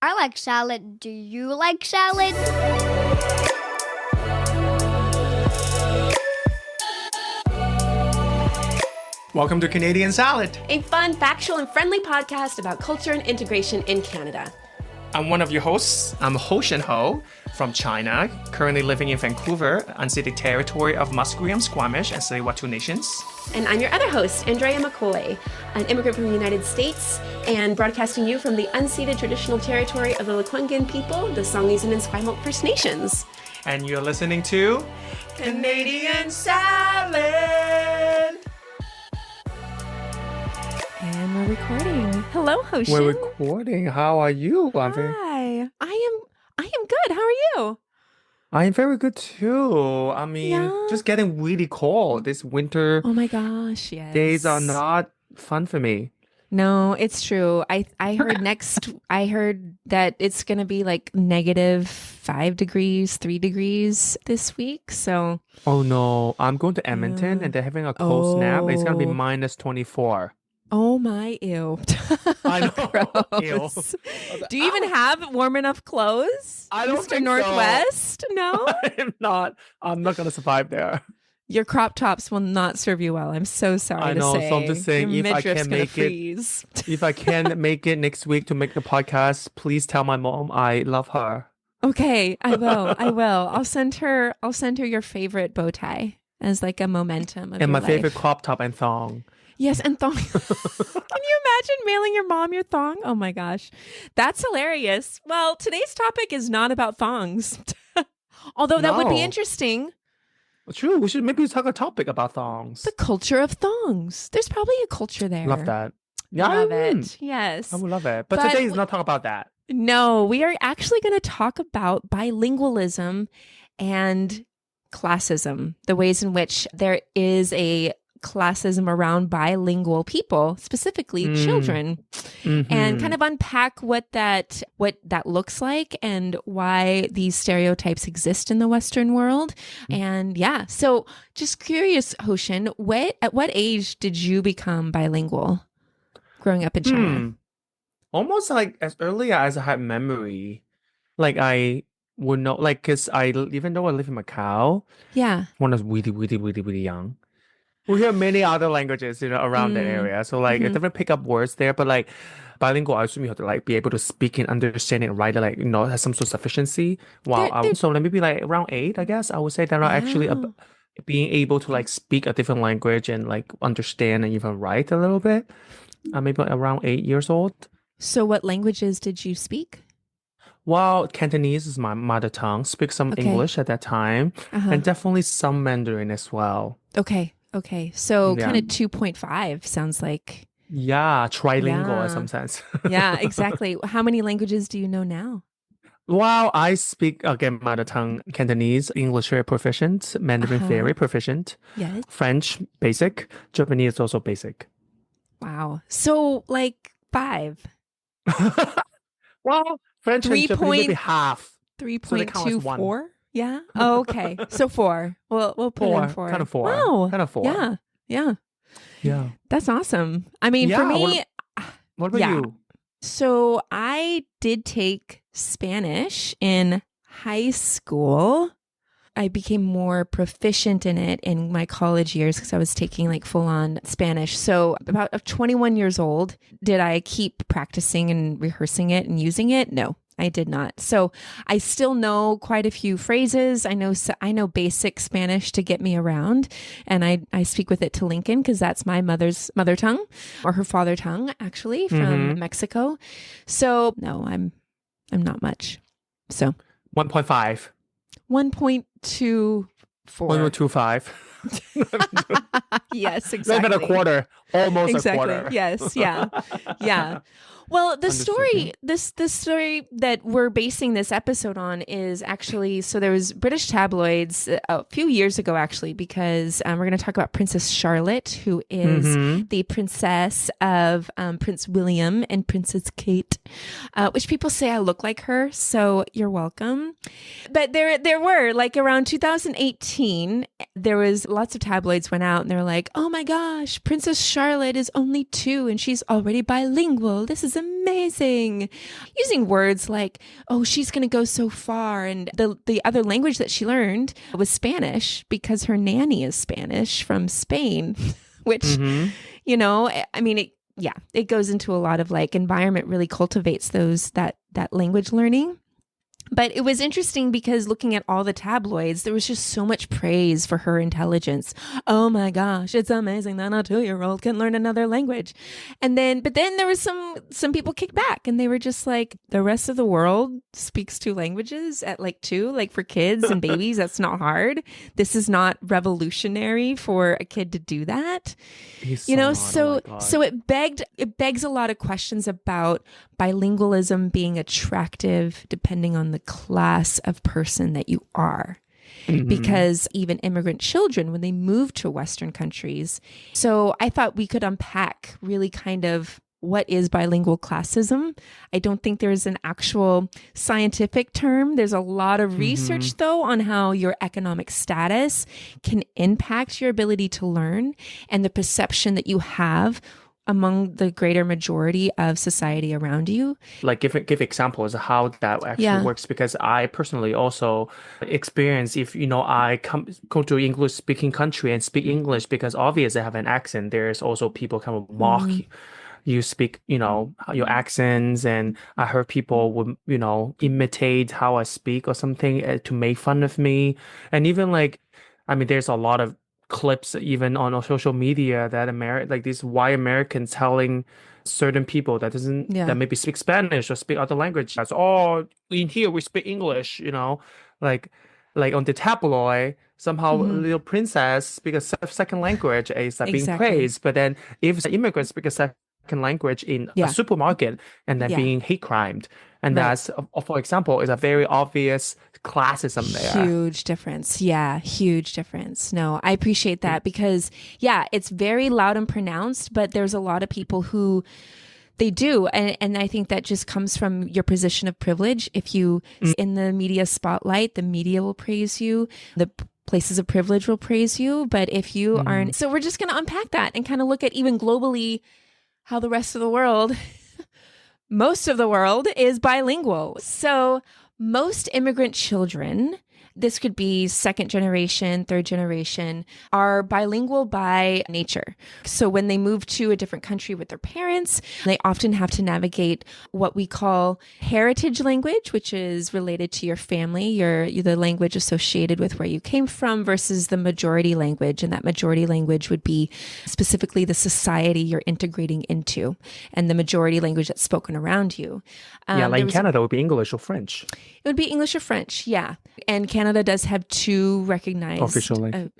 I like salad. Do you like salad? Welcome to Canadian Salad. A fun, factual, and friendly podcast about culture and integration in Canada. I'm one of your hosts. I'm Hostion Ho from China, currently living in Vancouver, unceded territory of Musqueam, Squamish, and Tsleil-Waututh Nations. And I'm your other host, Andrea McCoy, an immigrant from the United States, and broadcasting you from the unceded traditional territory of the Lekwungen people, the Songhees and Esquimalt First Nations. And you're listening to Canadian Salad. And we're recording. Hello, Hostion. We're recording. How are you? Hi. I am good. How are you? I am very good too. I mean, just getting really cold. This winter Oh my gosh, yes. days are not fun for me. No, it's true. I heard I heard that it's going to be like -5 degrees, 3 degrees this week. So, Oh no, I'm going to Edmonton and they're having a cold snap. It's going to be -24. oh my, ew. I know. Gross. Do you even have warm enough clothes? I don't Mr. think so. Northwest? No? I'm not going to survive there. Your crop tops will not serve you well. I'm so sorry I to know, say. so I'm just saying, Your if I midriff's can gonna make it- freeze. If I can make it next week to make the podcast, please tell my mom I love her. Okay, I will. I'll send her your favorite bow tie as like a momentum of And your my favorite life. crop top and thong. Yes, and thong. Can you imagine mailing your mom your thong? Oh my gosh. That's hilarious. Well, today's topic is not about thongs. Although that would be No. interesting. True, we should maybe talk a topic about thongs. The culture of thongs. There's probably a culture there. Love that. Yeah, Love I would. it. Yes. I would love it. But But today is not talk about that. No, we are actually going to talk about bilingualism and classism, the ways in which there is a classism around bilingual people, specifically children, and kind of unpack what that looks like and why these stereotypes exist in the Western world. And yeah, so just curious, Hoshin, at what age did you become bilingual growing up in China? Almost like as early as I had memory. Like I would know, like, because even though I live in Macau, Yeah. when I was really, really, really, really young, we hear many other languages, around the area. So like, I definitely pick up words there, but like bilingual, I assume you have to like be able to speak and understand it, right? Like, have some sort of sufficiency. Wow. So like maybe like around 8, I guess, I would say that are actually Wow. being able to like speak a different language and like understand and even write a little bit. Maybe around 8 years old. So what languages did you speak? Well, Cantonese is my mother tongue. Speak some Okay. English at that time, Uh-huh. and definitely some Mandarin as well. Okay. So Yeah. kind of 2.5 sounds like. Yeah, trilingual Yeah. in some sense. Yeah, exactly. How many languages do you know now? Well, I speak again mother tongue Cantonese, English very proficient, Mandarin very proficient, Yes. French basic, Japanese also basic. Wow. So like 5. Well, French and 3 Japanese maybe point- half. they count as 1. 3.24? Yeah. Oh, okay. So 4. We'll put in 4. Kind of 4. Wow. Kind of 4. Yeah. Yeah. Yeah. That's awesome. I mean, for Yeah, me, What about Yeah. you? so I did take Spanish in high school. I became more proficient in it in my college years because I was taking like full on Spanish. So about 21 years old, did I keep practicing and rehearsing it and using it? No, I did not. So I still know quite a few phrases. I know basic Spanish to get me around, and I speak with it to Lincoln because that's my mother's mother tongue, or her father tongue actually, from Mexico. So no, I'm not much. So 1.5. 1.24. 1.25. Yes, Not exactly. even a quarter. Almost Exactly. a quarter. Yes. Yeah. Yeah. Well, the story, this story that we're basing this episode on is actually, so there was British tabloids a few years ago, actually, because we're going to talk about Princess Charlotte, who is the princess of Prince William and Princess Kate, which people say I look like her. So you're welcome. But there were like around 2018, there was lots of tabloids went out and they're like, like, oh my gosh, Princess Charlotte is only 2 and she's already bilingual. This is amazing. Using words like, oh, she's going to go so far. And the other language that she learned was Spanish because her nanny is Spanish from Spain, which, you know, I mean, it goes into a lot of like environment really cultivates that language learning. But it was interesting because looking at all the tabloids, there was just so much praise for her intelligence. Oh my gosh, it's amazing that a 2-year-old can learn another language. But then there was some people kicked back and they were just like, the rest of the world speaks 2 languages at like 2, like for kids and babies, that's not hard. This is not revolutionary for a kid to do that. He's you know, so it begs a lot of questions about bilingualism being attractive depending on the class of person that you are. Because even immigrant children, when they move to Western countries. So I thought we could unpack really kind of what is bilingual classism. I don't think there's an actual scientific term. There's a lot of research, though, on how your economic status can impact your ability to learn and the perception that you have among the greater majority of society around you. Like give examples of how that actually works, because I personally also experience if, you know, I go to English speaking country and speak English because obviously I have an accent. There's also people kind of mock you speak, you know, your accents, and I heard people would, you know, imitate how I speak or something to make fun of me. And even like, I mean, there's a lot of clips even on social media that like these white Americans telling certain people that that maybe speak Spanish or speak other language as, oh, in here we speak English, you know, like on the tabloid somehow little princess speak a second language is being praised, but then if the immigrants speak a second language in a supermarket and then being hate crimed, and that's, for example, is a very obvious classism there. Huge difference. Yeah, huge difference. No, I appreciate that because, it's very loud and pronounced, but there's a lot of people who they do. And I think that just comes from your position of privilege. If you in the media spotlight, the media will praise you. The places of privilege will praise you. But if you aren't, so we're just going to unpack that and kind of look at even globally how the rest of the world, most of the world is bilingual. So most immigrant children, this could be second generation, third generation, are bilingual by nature. So when they move to a different country with their parents, they often have to navigate what we call heritage language, which is related to your family, the language associated with where you came from, versus the majority language. And that majority language would be specifically the society you're integrating into and the majority language that's spoken around you. Like in Canada, it would be English or French. It would be English or French, yeah. And Canada does have 2 recognized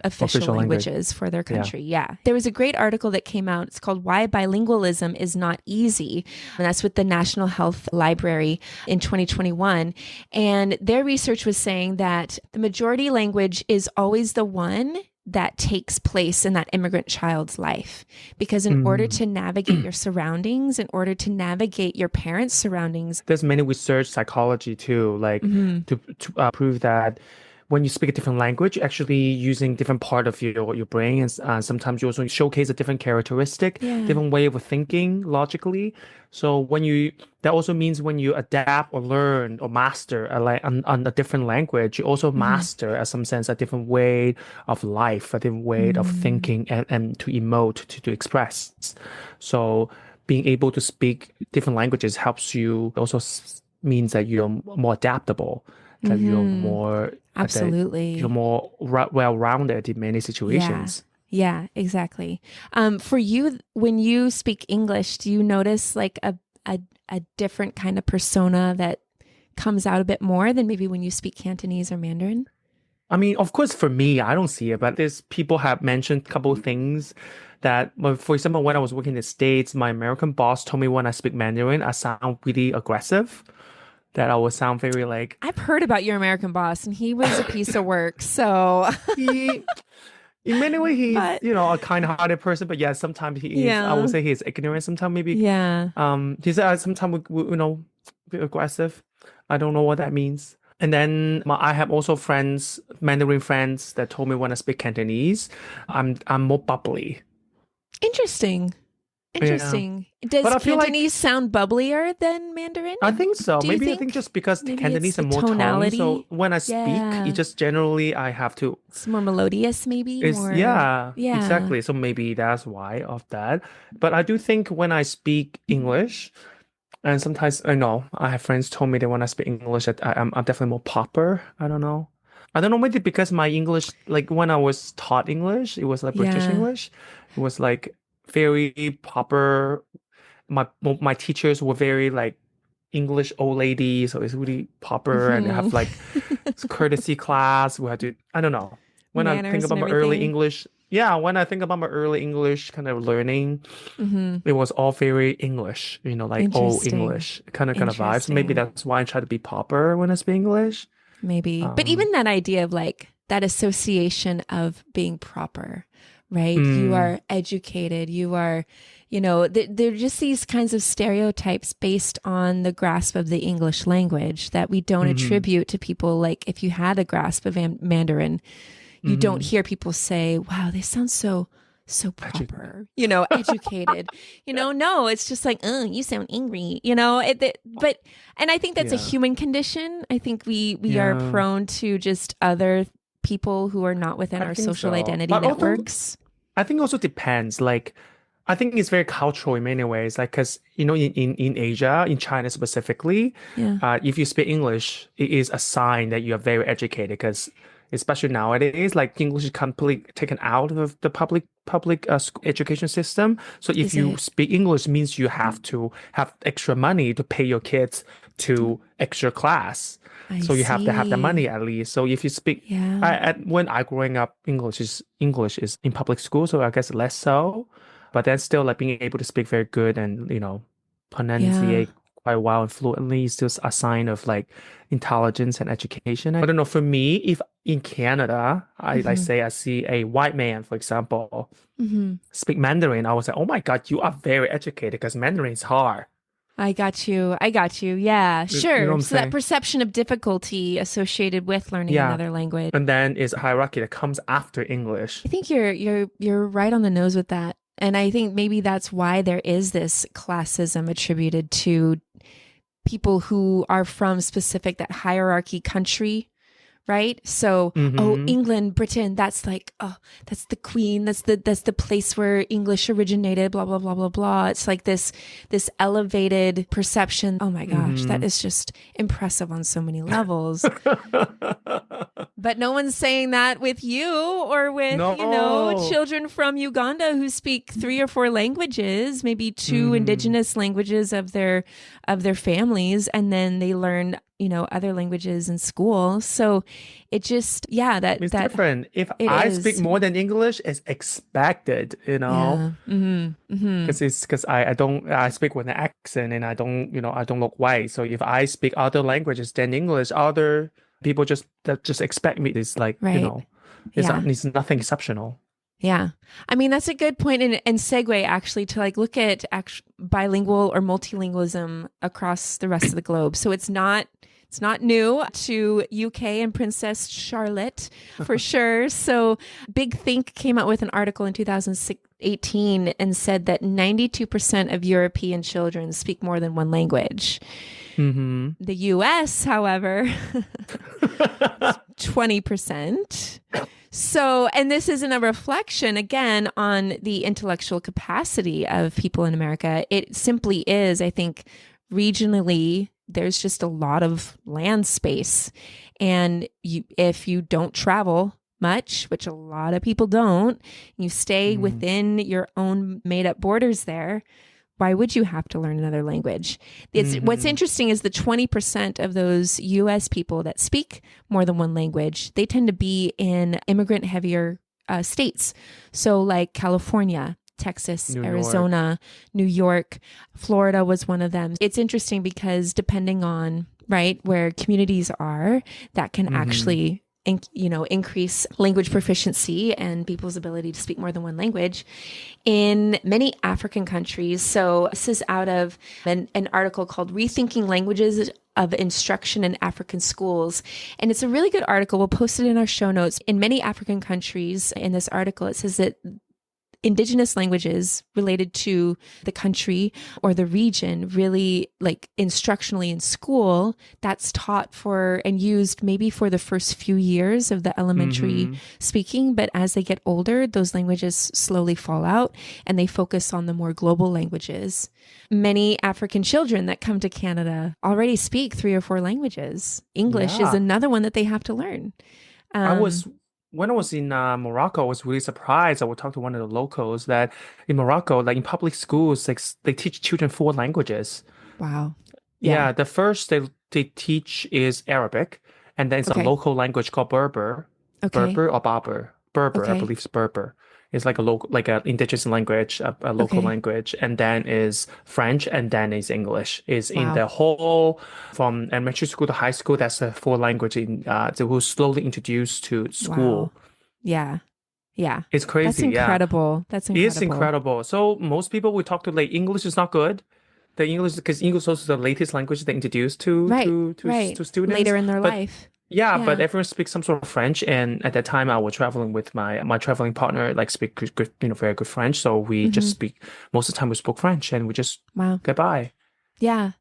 official languages for their country. Yeah. There was a great article that came out. It's called Why Bilingualism is Not Easy. And that's with the National Health Library in 2021. And their research was saying that the majority language is always the one that takes place in that immigrant child's life. Because in order to navigate your surroundings, in order to navigate your parents' surroundings. There's many research psychology too, like to prove that when you speak a different language, actually using different part of your brain, and sometimes you also showcase a different characteristic, different way of thinking logically. So that also means when you adapt or learn or master on a different language, you also master, in some sense, a different way of life, a different way of thinking and to emote, to express. So being able to speak different languages helps you, also means that you're more adaptable, that you're more you're more well-rounded in many situations. Yeah, exactly. For you, when you speak English, do you notice like a different kind of persona that comes out a bit more than maybe when you speak Cantonese or Mandarin? I mean, of course, for me, I don't see it, but there's people have mentioned a couple of things that, for example, when I was working in the States, my American boss told me when I speak Mandarin, I sound really aggressive. That I would sound very like... I've heard about your American boss, and he was a piece of work, so... In many ways, he's, a kind-hearted person, but sometimes he is, I would say he's ignorant sometimes, maybe. Yeah. He said sometimes, a bit aggressive. I don't know what that means. And then I have also friends, Mandarin friends, that told me when I speak Cantonese, I'm more bubbly. Interesting. Yeah. Interesting. Does But I feel like Cantonese sound bubblier than Mandarin? I think so. Do you Maybe I think? think just because Maybe Cantonese it's are the more tone, tonality. so when I speak, Yeah. it just generally I have to. It's more melodious, maybe. It's More. yeah, Yeah. exactly. So maybe that's why of that. But I do think when I speak English, and sometimes I know I have friends told me that when I speak English, that I'm definitely more proper. I don't know. I don't know, maybe because my English, like when I was taught English, it was like British Yeah. English. It was like very proper. My teachers were very like English old ladies, so it's really proper and they have like courtesy class. We had to, I don't know. When I think Manners about and my early everything. English, yeah, when I think about my early English kind of learning, Mm-hmm. it was all very English, like old Interesting. English kind of vibes. So maybe Interesting. that's why I try to be proper when I speak English. Maybe. But even that idea of like that association of being proper, right? You are educated. You are, they're just these kinds of stereotypes based on the grasp of the English language that we don't attribute to people. Like if you had a grasp of Mandarin, you don't hear people say, wow, they sound so proper, educated, no, it's just like, oh, you sound angry, and I think that's a Yeah. human condition. I think we are Yeah. prone to just other people who are not within I our think social so. identity But also, networks. I think also depends. Like, I think it's very cultural in many ways. Like, because in Asia, in China specifically, Yeah. if you speak English, it is a sign that you are very educated. Because especially nowadays, like English is completely taken out of the public education system. So if Is you it? speak English, means you have to have extra money to pay your kids to extra class. I So you have to have the money see. at least. So if you speak, Yeah. when I growing up, English is in public school, so I guess less so. But then still, like being able to speak very good and Yeah. pronunciate quite well and fluently is still a sign of like intelligence and education. I don't know. For me, if in Canada, I hmm say I see a white man, for example, hmm speak Mandarin, I would say, "Oh my God, you are very educated," because Mandarin is hard. I got you. Yeah, You know what sure. I'm So that saying? perception of difficulty associated with learning Yeah. another language. And then is a hierarchy that comes after English. I think you're right on the nose with that. And I think maybe that's why there is this classism attributed to people who are from specific that hierarchy country, right? So, Mm-hmm. England, Britain, that's like, that's the queen, that's the place where English originated, blah blah blah blah blah. It's like this elevated perception. Oh my gosh, that is just impressive on so many levels. But no one's saying that with you or with, No. children from Uganda who speak 3 or 4 languages, maybe 2 indigenous languages of their families, and then they learn, other languages in school. So it just, It's that different. If it I is. speak more than English, it's expected, Yeah. Mm-hmm. because I speak with an accent and I don't look white. So if I speak other languages than English, other people just expect me. It's like, Right. Yeah. it's nothing exceptional. Yeah. I mean, that's a good point and segue actually to like look at bilingual or multilingualism across the rest of the globe. So it's not new to UK and Princess Charlotte for sure. So Big Think came out with an article in 2018 and said that 92% of European children speak more than one language. Mm-hmm. The US, however, 20%. So, and this isn't a reflection again on the intellectual capacity of people in America. It simply is, I think, regionally, there's just a lot of land space. And if you don't travel much, which a lot of people don't, you stay within your own made up borders there, why would you have to learn another language? What's interesting is the 20% of those US people that speak more than one language, they tend to be in immigrant heavier states. So like California, Texas, New York. Arizona, New York, Florida was one of them. It's interesting because depending on, right, where communities are, that can actually increase language proficiency and people's ability to speak more than one language in many African countries. So this is out of an article called Rethinking Languages of instruction in African schools. And it's a really good article. We'll post it in our show notes. In many African countries, in this article, it says that indigenous languages related to the country or the region, really like instructionally in school, that's taught for and used maybe for the first few years of the elementary speaking. But as they get older, those languages slowly fall out and they focus on the more global languages. Many African children that come to Canada already speak 3 or 4 languages. English is another one that they have to learn. When I was in Morocco, I was really surprised. I would talk to one of the locals that in Morocco, like in public schools, like they teach children 4 languages. Wow. Yeah, the first they teach is Arabic, and then it's a local language called Berber. Berber or Berber. Berber, I believe it's Berber. It's like a local, like an indigenous language, a local language, and then is French, and then is English. Is in the whole from elementary school to high school. That's the 4 language in that was slowly introduced to school. Wow. Yeah. It's crazy. That's incredible. That's incredible. It's incredible. So most people we talk to, like, English is not good. The English, because English is also the latest language they introduced to students later in their life. Yeah, but everyone speaks some sort of French, and at that time I was traveling with my traveling partner, like speak good, very good French. So we just speak most of the time. We spoke French, and we just get by. Yeah.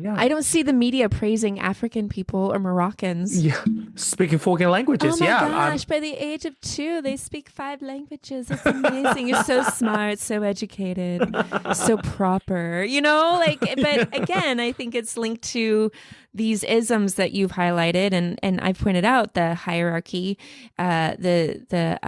I don't see the media praising African people or Moroccans. Yeah, speaking 4 languages. Oh my gosh! By the age of 2, they speak 5 languages. That's amazing. You're so smart, so educated, so proper. You know, like. But again, I think it's linked to these isms that you've highlighted, and I've pointed out the hierarchy, the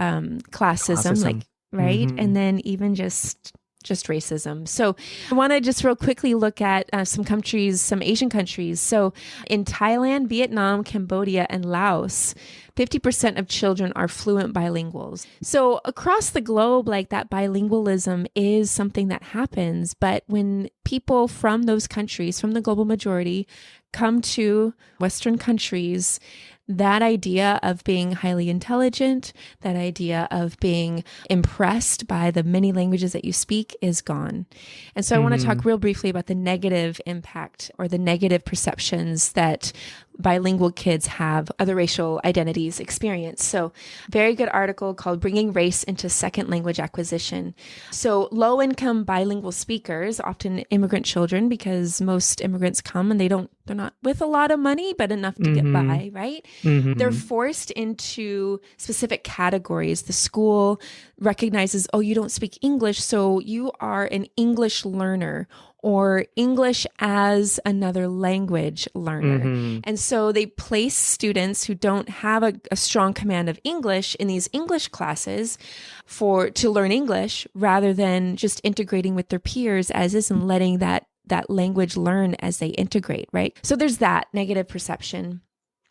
classism, like right, and then even just racism. So I want to just real quickly look at some countries, some Asian countries. So in Thailand, Vietnam, Cambodia, and Laos, 50% of children are fluent bilinguals. So across the globe, like that bilingualism is something that happens. But when people from those countries, from the global majority, come to Western countries, that idea of being highly intelligent, that idea of being impressed by the many languages that you speak is gone. And so I want to talk real briefly about the negative impact or the negative perceptions that bilingual kids have, other racial identities experience. So very good article called Bringing Race into Second Language Acquisition. So low-income bilingual speakers, often immigrant children, because most immigrants come and they're not with a lot of money, but enough to get by, right? They're forced into specific categories. The school recognizes, oh, you don't speak English, so you are an English learner or English as another language learner. And so they place students who don't have a strong command of English in these English classes to learn English rather than just integrating with their peers as is and letting that language learn as they integrate, right? So there's that negative perception.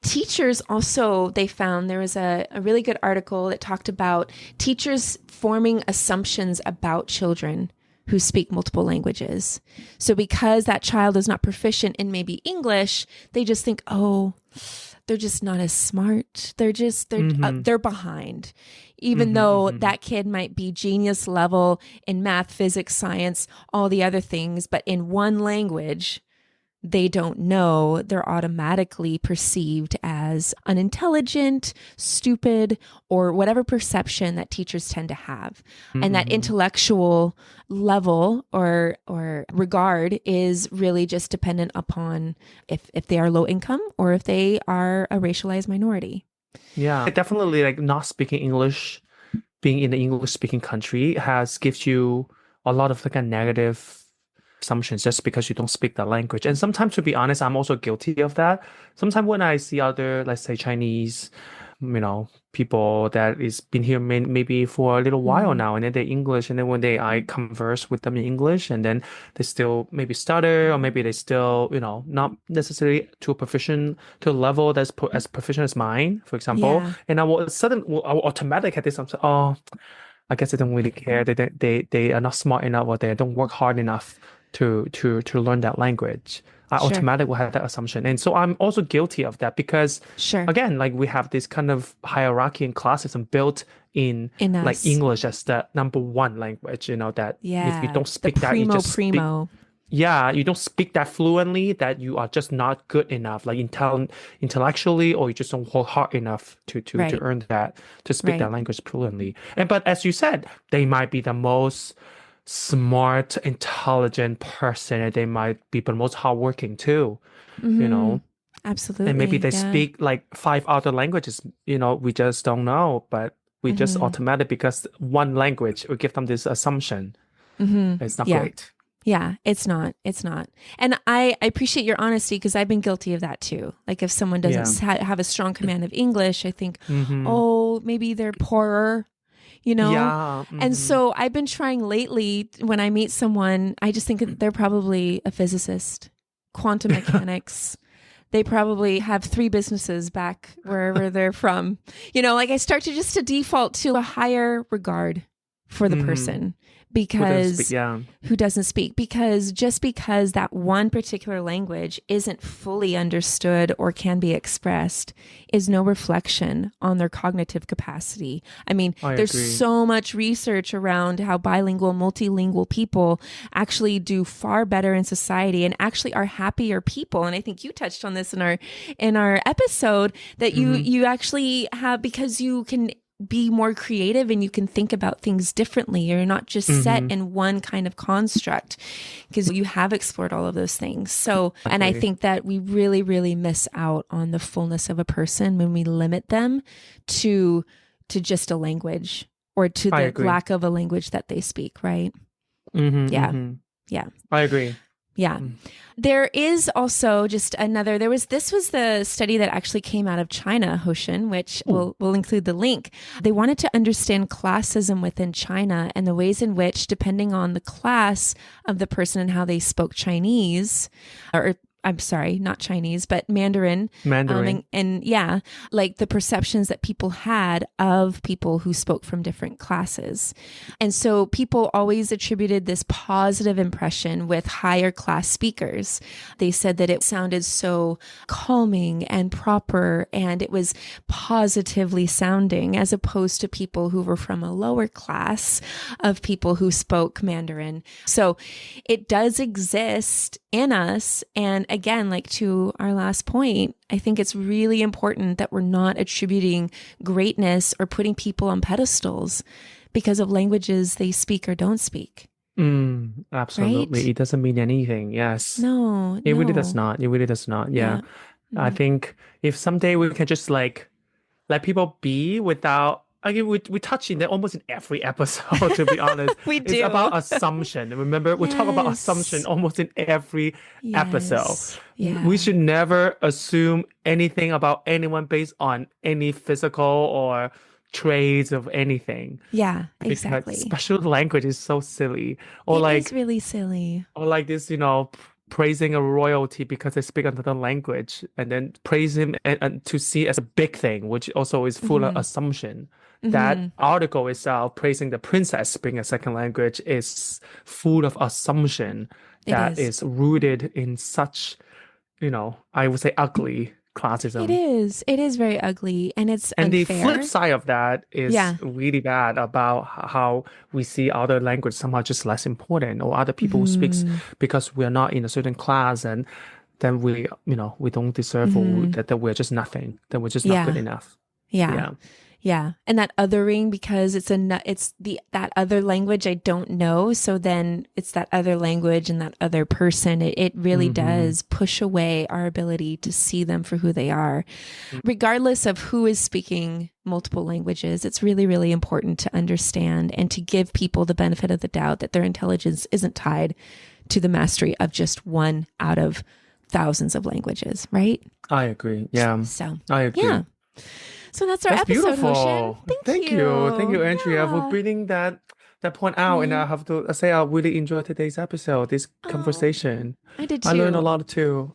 Teachers also, they found there was a really good article that talked about teachers forming assumptions about children who speak multiple languages. So because that child is not proficient in maybe English, they just think, oh, they're just not as smart. They're behind. Even though that kid might be genius level in math, physics, science, all the other things, but in one language, they don't know, they're automatically perceived as unintelligent, stupid, or whatever perception that teachers tend to have. And that intellectual level or regard is really just dependent upon if they are low income or if they are a racialized minority. Yeah, definitely, like not speaking English, being in the English speaking country gives you a lot of like a negative assumptions just because you don't speak the language. And sometimes, to be honest, I'm also guilty of that. Sometimes when I see other, let's say Chinese, people that is been here maybe for a little while now, and then they English, and then when I converse with them in English, and then they still maybe stutter, or maybe they still, not necessarily to a level that's as proficient as mine, for example. Yeah. And I will automatically have this, oh, I guess they don't really care. They are not smart enough, or they don't work hard enough to learn that language. I automatically will have that assumption. And so I'm also guilty of that because, again, like we have this kind of hierarchy and classism built in like us. English as the number one language, that if you don't speak that, you just primo. you don't speak that fluently, that you are just not good enough, like intellectually, or you just don't work hard enough to Right. earn that, to speak that Right. language fluently. But as you said, they might be the most smart, intelligent person, and they might be the most hardworking too, you know. Absolutely. And maybe they Yeah. speak like 5 other languages, we just don't know, but we just automatic because one language, we give them this assumption. It's not Yeah. great. Yeah, it's not. It's not. And I appreciate your honesty because I've been guilty of that too. Like if someone doesn't have a strong command of English, I think, oh, maybe they're poorer, Yeah. And so I've been trying lately when I meet someone, I just think that they're probably a physicist, quantum mechanics. They probably have 3 businesses back wherever they're from. Like I start to default to a higher regard for the person because who doesn't speak, because just because that one particular language isn't fully understood or can be expressed is no reflection on their cognitive capacity. I mean, there's so much research around how bilingual, multilingual people actually do far better in society and actually are happier people. And I think you touched on this in our episode that you actually have, because you can be more creative and you can think about things differently. You're not just set in one kind of construct because you have explored all of those things. So, and I think that we really, really miss out on the fullness of a person when we limit them to just a language or to the lack of a language that they speak, right? Yeah. I agree. Yeah. There is also just another, this was the study that actually came out of China, Hostion, which we'll include the link. They wanted to understand classism within China and the ways in which, depending on the class of the person and how they spoke Chinese, or I'm sorry, not Chinese, but Mandarin. And yeah, like the perceptions that people had of people who spoke from different classes. And so people always attributed this positive impression with higher class speakers. They said that it sounded so calming and proper, and it was positively sounding, as opposed to people who were from a lower class of people who spoke Mandarin. So it does exist in us. And again, like to our last point, I think it's really important that we're not attributing greatness or putting people on pedestals because of languages they speak or don't speak. Absolutely. Right? It doesn't mean anything. Yes. No. It really does not. It really does not. Yeah. I think if someday we can just like let people be without, I mean, we touch in that almost in every episode, to be honest. We do. It's about assumption. Remember, we talk about assumption almost in every episode. Yeah. We should never assume anything about anyone based on any physical or traits of anything. Yeah, exactly. Because special language is so silly. It is really silly. Or like this, praising a royalty because they speak another language, and then praise him and to see as a big thing, which also is full of assumption. That article itself, praising the princess speaking a second language, is full of assumption that is rooted in such, I would say ugly classism. It is very ugly, and it's and unfair. The flip side of that is really bad about how we see other language somehow just less important, or other people who speaks because we're not in a certain class, and then we don't deserve, or that we're just nothing, that we're just not good enough. Yeah. And that othering, because it's that other language I don't know. So then it's that other language and that other person. It really does push away our ability to see them for who they are. Regardless of who is speaking multiple languages, it's really, really important to understand and to give people the benefit of the doubt that their intelligence isn't tied to the mastery of just one out of thousands of languages, right? I agree. Yeah. So I agree. Yeah. So that's our episode, beautiful. Hostion. Thank you. Thank you, Andrea, for bringing that point out. And I have to say, I really enjoyed today's episode, this conversation. I did too. I learned a lot too.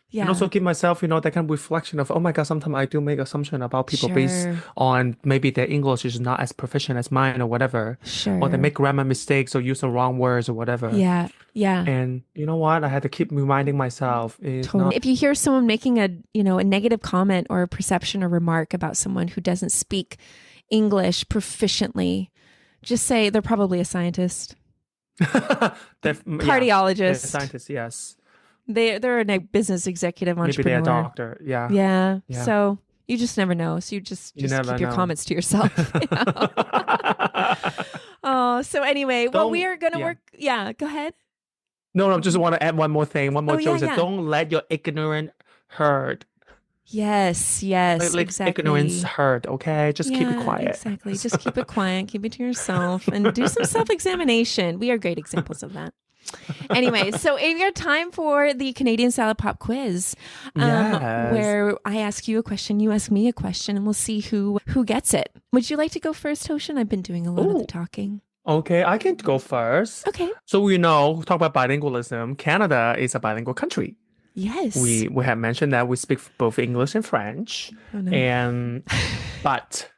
Yeah. And also give myself, that kind of reflection of, oh my God, sometimes I do make assumption about people based on maybe their English is not as proficient as mine or whatever. Sure. Or they make grammar mistakes or use the wrong words or whatever. Yeah. And you know what? I had to keep reminding myself. If you hear someone making a negative comment or a perception or remark about someone who doesn't speak English proficiently, just say they're probably a scientist. Cardiologist. They're scientists, yes. They're a business executive entrepreneur. Maybe they're a doctor. Yeah. Yeah. Yeah. So you just never know. So you just never keep your know. comments to yourself. You know? Oh, so anyway, well, we are going to work. Yeah, go ahead. No, I just want to add one more thing. One more joke. yeah. Don't let your ignorant hurt. Yes, Like exactly. ignorance hurt, okay? Just keep it quiet. Exactly. Just keep it quiet. Keep it to yourself and do some self-examination. We are great examples of that. Anyway, so we have time for the Canadian Salad Pop quiz, Yes. where I ask you a question, you ask me a question, and we'll see who gets it. Would you like to go first, Hoshin? I've been doing a lot of the talking. Okay, I can go first. Okay. So we know, talk about bilingualism. Canada is a bilingual country. Yes. We have mentioned that we speak both English and French. Oh, no. But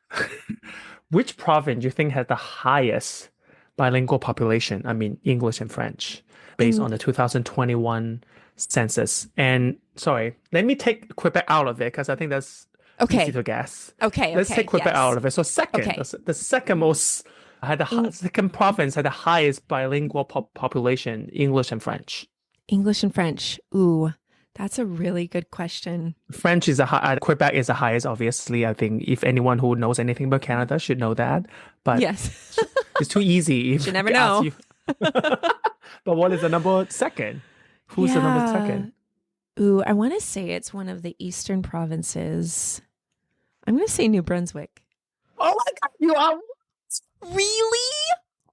which province do you think has the highest bilingual population? I mean, English and French, based on the 2021 census. And sorry, let me take Quebec out of it because I think that's easy to guess. Okay. Let's take Quebec out of it. So second, the second most second province had the highest bilingual population, English and French. English and French. Ooh, that's a really good question. French is Quebec is the highest, obviously. I think if anyone who knows anything about Canada should know that. But yes, it's too easy. You never know. But what is the number second? Who's the number second? Ooh, I want to say it's one of the eastern provinces. I'm going to say New Brunswick. Oh my God, you are really?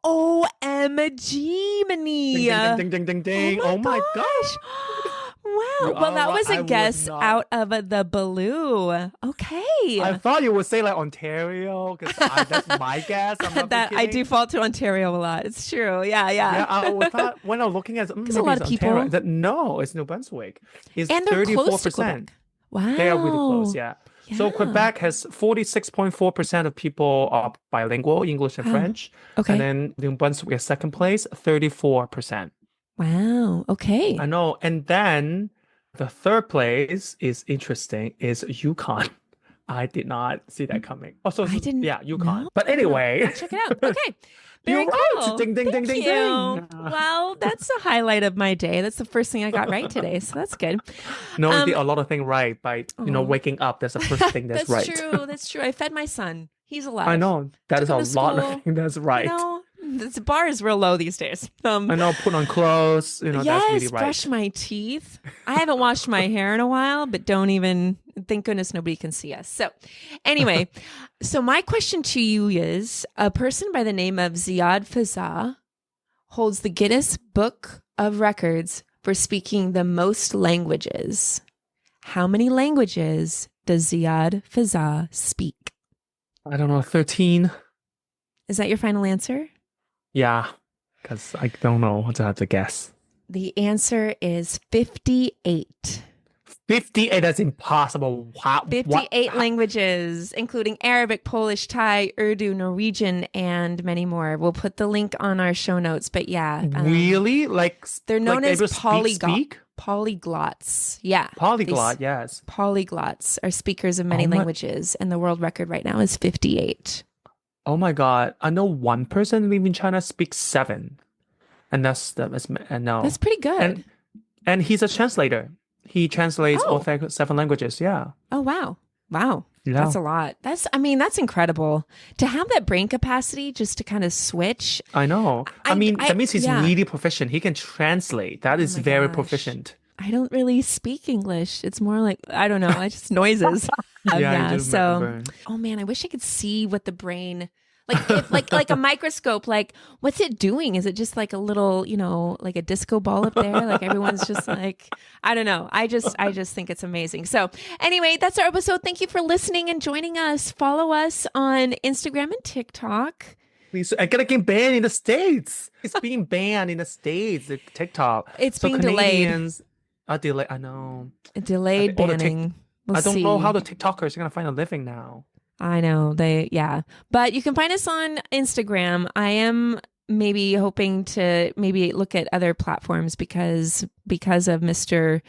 OMG, Mini. Ding, ding, ding, ding, ding. Oh my gosh. Wow. Well, that was a guess out of the blue. Okay. I thought you would say like Ontario because that's my guess. I'm not that I default to Ontario a lot. It's true. Yeah. Yeah, I thought when I was looking at because a lot of people. Ontario, no, it's New Brunswick. It's and they're 34%. Close to Quebec. Wow. They are really close. Yeah. So Quebec has 46.4% of people are bilingual, English and French. Okay. And then New Brunswick is second place, 34%. Wow. Okay. I know. And then the third place is interesting, is Yukon. I did not see that coming. Oh, so I didn't. Yeah, Yukon. No. But anyway. Check it out. Okay. Very cool. Ding, ding, ding, ding, ding. Well, that's the highlight of my day. That's the first thing I got right today. So that's good. No, you did a lot of things right by, waking up. That's the first thing that's right. That's true. I fed my son. He's alive. I know. That is a lot of things that's right. The bar is real low these days. I know, put on clothes, yes, that's really right. Brush my teeth. I haven't washed my hair in a while, but thank goodness nobody can see us. So anyway, so my question to you is, a person by the name of Ziad Fazah holds the Guinness Book of Records for speaking the most languages. How many languages does Ziad Fazah speak? I don't know, 13. Is that your final answer? Yeah, because I don't know. I have to guess. The answer is 58. 58? That's impossible. Wow. 58 languages, including Arabic, Polish, Thai, Urdu, Norwegian, and many more. We'll put the link on our show notes. But yeah. Really? They're known as polyglots. Yeah. Polyglot, yes. Polyglots are speakers of many languages, and the world record right now is 58. Oh my God. I know one person living in China speaks 7. And that's pretty good. And he's a translator. He translates all 7 languages. Yeah. Oh, wow. Yeah. That's a lot. That's incredible to have that brain capacity just to kind of switch. I know. That means he's really proficient. He can translate. That is very proficient. I don't really speak English. It's more like, I don't know, I just noises. So, oh man, I wish I could see what the brain, like a microscope, like what's it doing? Is it just like a little, like a disco ball up there? Like everyone's just like, I don't know. I just think it's amazing. So anyway, that's our episode. Thank you for listening and joining us. Follow us on Instagram and TikTok. Please, I gotta get banned in the States. It's being banned in the States, the TikTok. It's being delayed. Are delayed. I know. Delayed banning. I don't know how the TikTokers are going to find a living now. I know. But you can find us on Instagram. I am maybe hoping to look at other platforms because of Mr.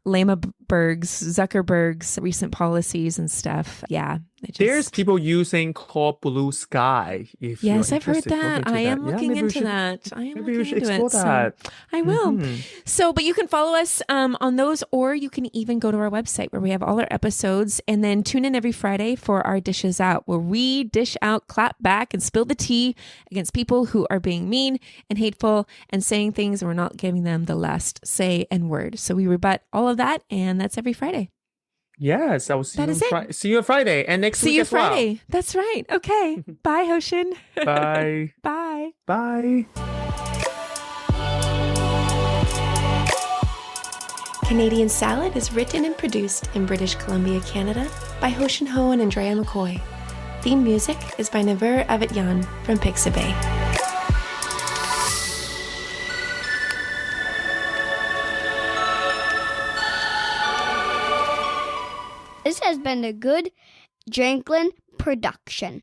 Zuckerberg's recent policies and stuff. Yeah. There's people using called blue sky. If Yes, you're I've heard interested, look that. into I that. am Yeah, looking maybe we into should- that. I am Maybe we looking should into explore it. So that. I will. Mhm. So, but you can follow us on those, or you can even go to our website where we have all our episodes, and then tune in every Friday for our Dishes Out, where we dish out, clap back, and spill the tea against people who are being mean and hateful and saying things, and we're not giving them the last say and word. So we rebut all of that, and that's every Friday. Yes, I will see That you is on it. See you on Friday and next See week you as well. Friday. That's right. Okay. Bye, Hoshin. Bye. Bye. Bye. Canadian Salad is written and produced in British Columbia, Canada by Hoshin Ho and Andrea McCoy. Theme music is by Naver Avetyan from Pixabay. This has been a good Janklin production.